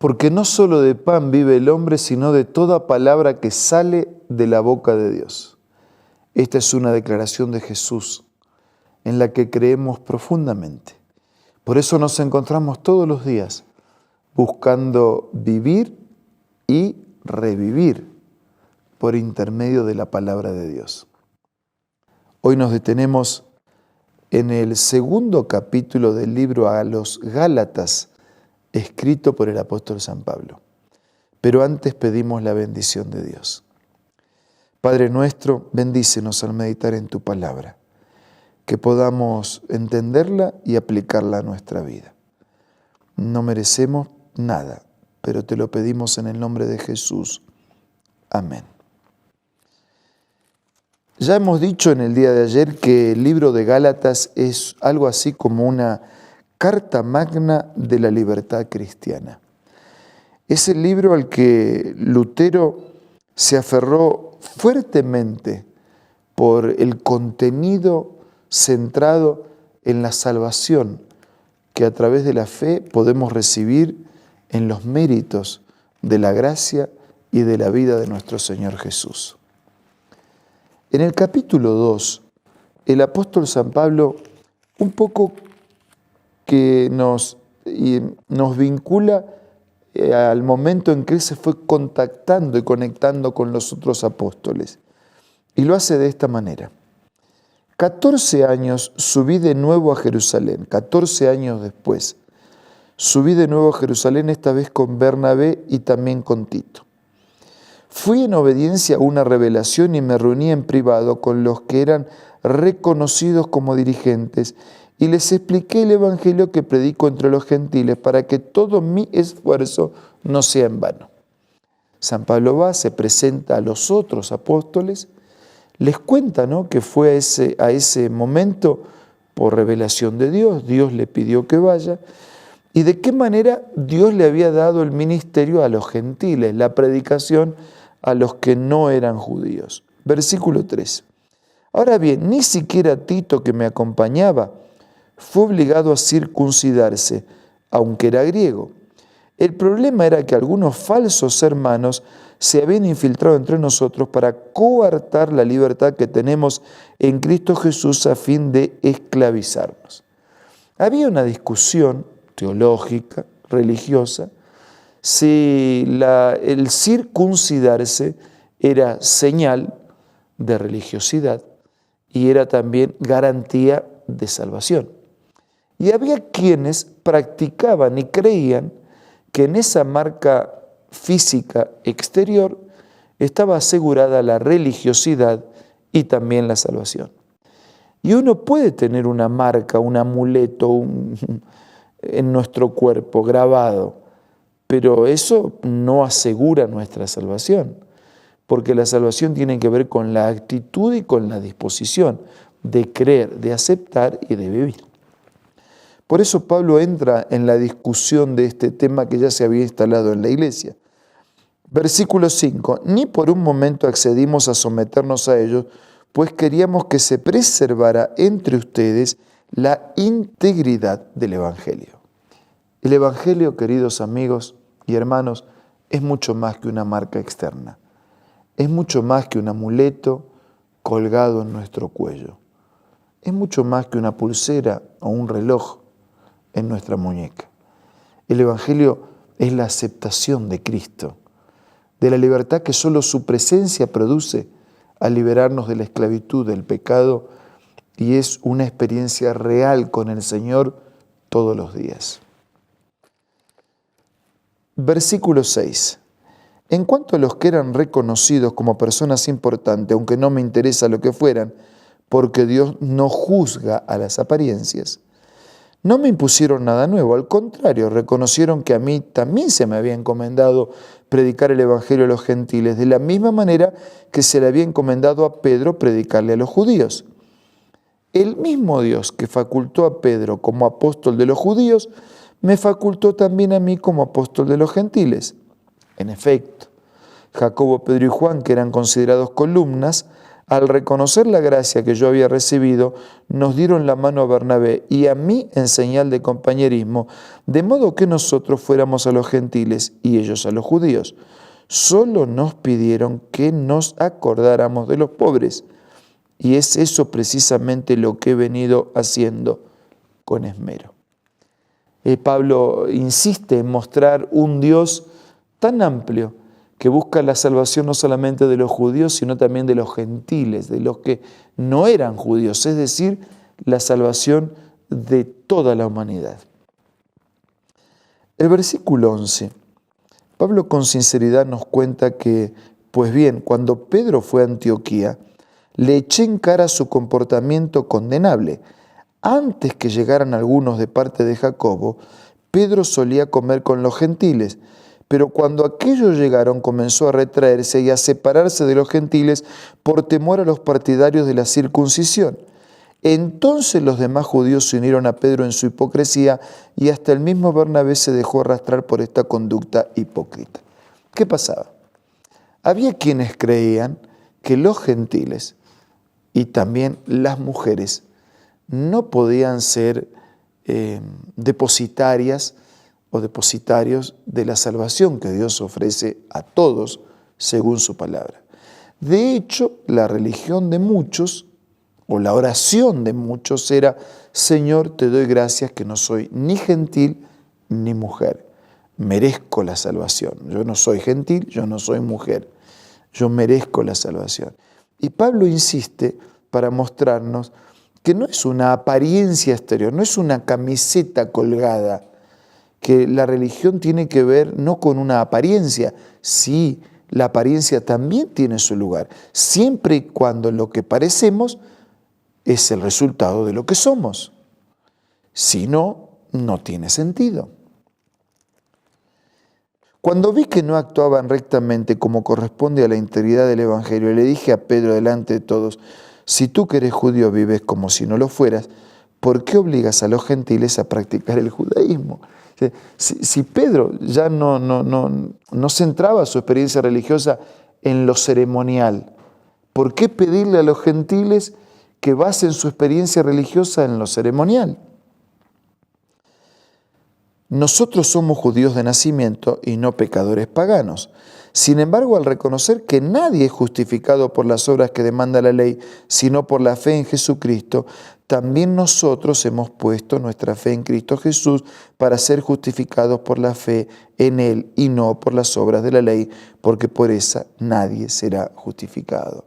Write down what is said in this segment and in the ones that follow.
Porque no solo de pan vive el hombre, sino de toda palabra que sale de la boca de Dios. Esta es una declaración de Jesús en la que creemos profundamente. Por eso nos encontramos todos los días buscando vivir y revivir por intermedio de la palabra de Dios. Hoy nos detenemos en el segundo capítulo del libro a los Gálatas, escrito por el apóstol San Pablo. Pero antes pedimos la bendición de Dios. Padre nuestro, bendícenos al meditar en tu palabra, que podamos entenderla y aplicarla a nuestra vida. No merecemos nada, pero te lo pedimos en el nombre de Jesús. Amén. Ya hemos dicho en el día de ayer que el libro de Gálatas es algo así como una carta magna de la libertad cristiana. Es el libro al que Lutero se aferró fuertemente por el contenido centrado en la salvación que a través de la fe podemos recibir en los méritos de la gracia y de la vida de nuestro Señor Jesús. En el capítulo 2, el apóstol San Pablo un poco que nos vincula al momento en que él se fue contactando y conectando con los otros apóstoles. Y lo hace de esta manera. 14 años subí de nuevo a Jerusalén, 14 años después. Subí de nuevo a Jerusalén, esta vez con Bernabé y también con Tito. Fui en obediencia a una revelación y me reuní en privado con los que eran reconocidos como dirigentes y les expliqué el evangelio que predico entre los gentiles para que todo mi esfuerzo no sea en vano. San Pablo va, se presenta a los otros apóstoles, les cuenta, ¿no?, que fue a ese momento por revelación de Dios, Dios le pidió que vaya, y de qué manera Dios le había dado el ministerio a los gentiles, la predicación a los que no eran judíos. Versículo 3. Ahora bien, ni siquiera Tito, que me acompañaba, fue obligado a circuncidarse, aunque era griego. El problema era que algunos falsos hermanos se habían infiltrado entre nosotros para coartar la libertad que tenemos en Cristo Jesús a fin de esclavizarnos. Había una discusión teológica, religiosa, si el circuncidarse era señal de religiosidad y era también garantía de salvación. Y había quienes practicaban y creían que en esa marca física exterior estaba asegurada la religiosidad y también la salvación. Y uno puede tener una marca, un amuleto en nuestro cuerpo grabado, pero eso no asegura nuestra salvación, porque la salvación tiene que ver con la actitud y con la disposición de creer, de aceptar y de vivir. Por eso Pablo entra en la discusión de este tema que ya se había instalado en la iglesia. Versículo 5. Ni por un momento accedimos a someternos a ellos, pues queríamos que se preservara entre ustedes la integridad del Evangelio. El Evangelio, queridos amigos y hermanos, es mucho más que una marca externa. Es mucho más que un amuleto colgado en nuestro cuello. Es mucho más que una pulsera o un reloj en nuestra muñeca. El Evangelio es la aceptación de Cristo, de la libertad que solo su presencia produce al liberarnos de la esclavitud del pecado, y es una experiencia real con el Señor todos los días. Versículo 6. En cuanto a los que eran reconocidos como personas importantes, aunque no me interesa lo que fueran, porque Dios no juzga a las apariencias, no me impusieron nada nuevo, al contrario, reconocieron que a mí también se me había encomendado predicar el Evangelio a los gentiles, de la misma manera que se le había encomendado a Pedro predicarle a los judíos. El mismo Dios que facultó a Pedro como apóstol de los judíos, me facultó también a mí como apóstol de los gentiles. En efecto, Jacobo, Pedro y Juan, que eran considerados columnas, Al reconocer la gracia que yo había recibido, nos dieron la mano a Bernabé y a mí en señal de compañerismo, de modo que nosotros fuéramos a los gentiles y ellos a los judíos. Solo nos pidieron que nos acordáramos de los pobres, y es eso precisamente lo que he venido haciendo con esmero. Pablo insiste en mostrar un Dios tan amplio que busca la salvación no solamente de los judíos, sino también de los gentiles, de los que no eran judíos, es decir, la salvación de toda la humanidad. El versículo 11, Pablo con sinceridad nos cuenta que, pues bien, cuando Pedro fue a Antioquía, le eché en cara su comportamiento condenable. Antes que llegaran algunos de parte de Jacobo, Pedro solía comer con los gentiles, pero cuando aquellos llegaron comenzó a retraerse y a separarse de los gentiles por temor a los partidarios de la circuncisión. Entonces los demás judíos se unieron a Pedro en su hipocresía y hasta el mismo Bernabé se dejó arrastrar por esta conducta hipócrita. ¿Qué pasaba? Había quienes creían que los gentiles y también las mujeres no podían ser depositarias o depositarios de la salvación que Dios ofrece a todos según su palabra. De hecho, la religión de muchos o la oración de muchos era: Señor, te doy gracias que no soy ni gentil ni mujer. Merezco la salvación. Yo no soy gentil, yo no soy mujer. Yo merezco la salvación. Y Pablo insiste para mostrarnos que no es una apariencia exterior, no es una camiseta colgada, que la religión tiene que ver no con una apariencia. Sí, la apariencia también tiene su lugar, siempre y cuando lo que parecemos es el resultado de lo que somos. Si no, no tiene sentido. Cuando vi que no actuaban rectamente como corresponde a la integridad del Evangelio, le dije a Pedro delante de todos: si tú que eres judío vives como si no lo fueras, ¿por qué obligas a los gentiles a practicar el judaísmo? Si Pedro ya no centraba su experiencia religiosa en lo ceremonial, ¿por qué pedirle a los gentiles que basen su experiencia religiosa en lo ceremonial? Nosotros somos judíos de nacimiento y no pecadores paganos. Sin embargo, al reconocer que nadie es justificado por las obras que demanda la ley, sino por la fe en Jesucristo, también nosotros hemos puesto nuestra fe en Cristo Jesús para ser justificados por la fe en Él y no por las obras de la ley, porque por esa nadie será justificado.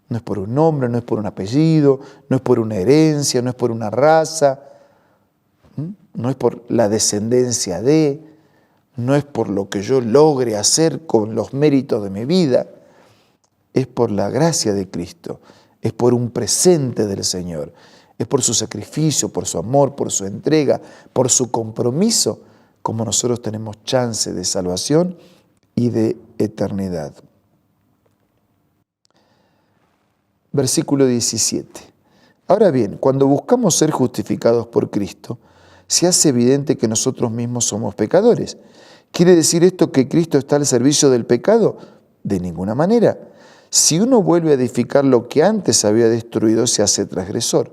No es por un nombre, no es por un apellido, no es por una herencia, no es por una raza, no es por la descendencia de, no es por lo que yo logre hacer con los méritos de mi vida, es por la gracia de Cristo, es por un presente del Señor, es por su sacrificio, por su amor, por su entrega, por su compromiso, como nosotros tenemos chance de salvación y de eternidad. Versículo 17. Ahora bien, cuando buscamos ser justificados por Cristo, se hace evidente que nosotros mismos somos pecadores. ¿Quiere decir esto que Cristo está al servicio del pecado? De ninguna manera. Si uno vuelve a edificar lo que antes había destruido, se hace transgresor.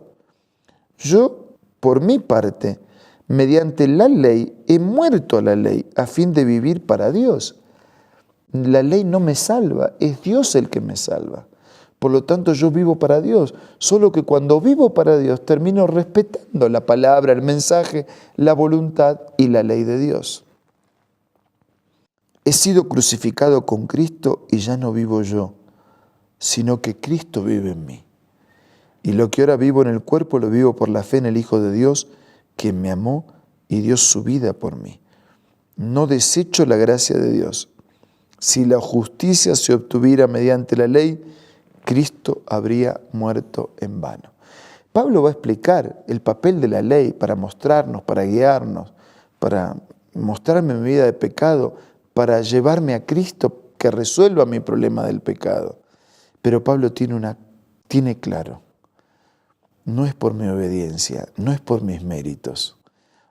Yo, por mi parte, mediante la ley, he muerto a la ley a fin de vivir para Dios. La ley no me salva, es Dios el que me salva. Por lo tanto, yo vivo para Dios, solo que cuando vivo para Dios termino respetando la palabra, el mensaje, la voluntad y la ley de Dios. He sido crucificado con Cristo y ya no vivo yo, sino que Cristo vive en mí. Y lo que ahora vivo en el cuerpo lo vivo por la fe en el Hijo de Dios, quien me amó y dio su vida por mí. No desecho la gracia de Dios. Si la justicia se obtuviera mediante la ley, Cristo habría muerto en vano. Pablo va a explicar el papel de la ley para mostrarnos, para guiarnos, para mostrarme mi vida de pecado, para llevarme a Cristo que resuelva mi problema del pecado. Pero Pablo tiene claro, no es por mi obediencia, no es por mis méritos,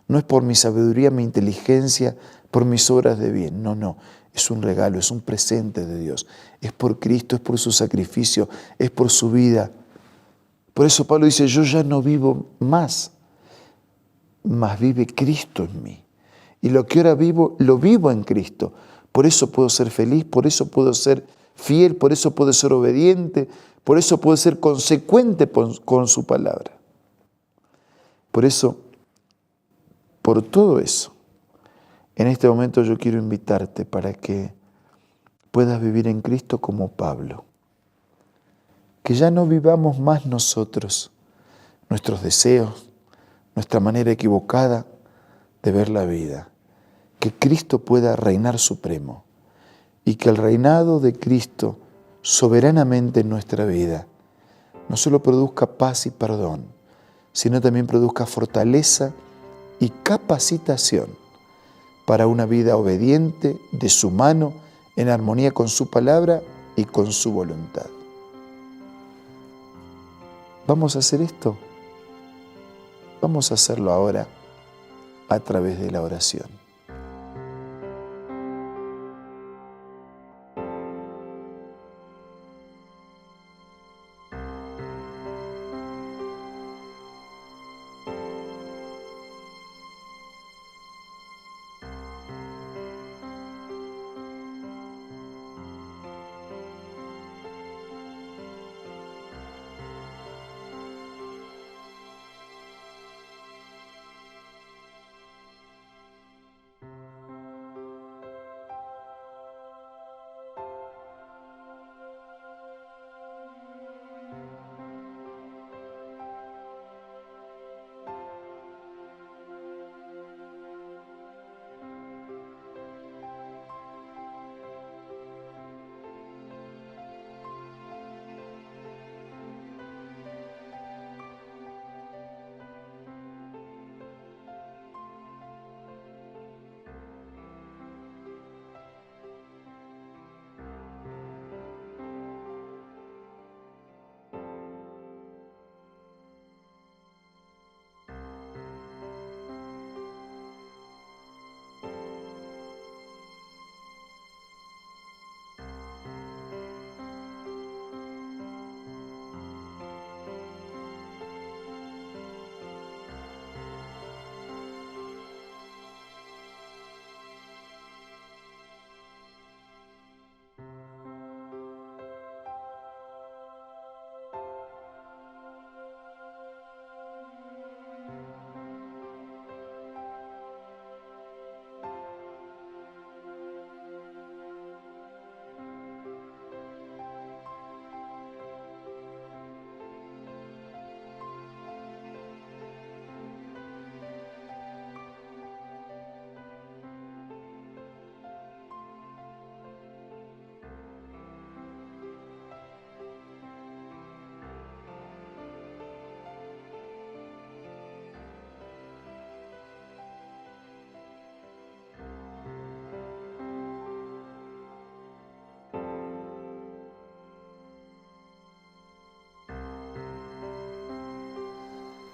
no es por mi sabiduría, mi inteligencia, por mis obras de bien, no, es un regalo, es un presente de Dios. Es por Cristo, es por su sacrificio, es por su vida. Por eso Pablo dice, yo ya no vivo más, mas vive Cristo en mí. Y lo que ahora vivo, lo vivo en Cristo. Por eso puedo ser feliz, por eso puedo ser fiel, por eso puedo ser obediente, por eso puedo ser consecuente con su palabra. Por eso, por todo eso, en este momento yo quiero invitarte para que puedas vivir en Cristo como Pablo. Que ya no vivamos más nosotros, nuestros deseos, nuestra manera equivocada de ver la vida. Que Cristo pueda reinar supremo y que el reinado de Cristo soberanamente en nuestra vida no solo produzca paz y perdón, sino también produzca fortaleza y capacitación para una vida obediente de su mano, en armonía con su palabra y con su voluntad. ¿Vamos a hacer esto? Vamos a hacerlo ahora a través de la oración.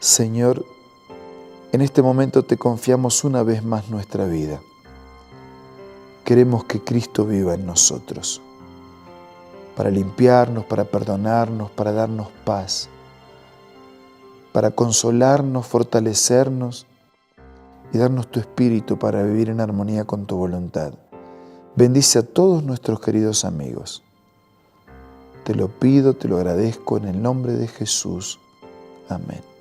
Señor, en este momento te confiamos una vez más nuestra vida. Queremos que Cristo viva en nosotros, para limpiarnos, para perdonarnos, para darnos paz, para consolarnos, fortalecernos y darnos tu espíritu para vivir en armonía con tu voluntad. Bendice a todos nuestros queridos amigos. Te lo pido, te lo agradezco en el nombre de Jesús. Amén.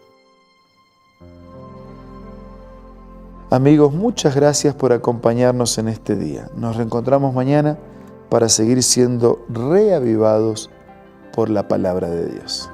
Amigos, muchas gracias por acompañarnos en este día. Nos reencontramos mañana para seguir siendo reavivados por la palabra de Dios.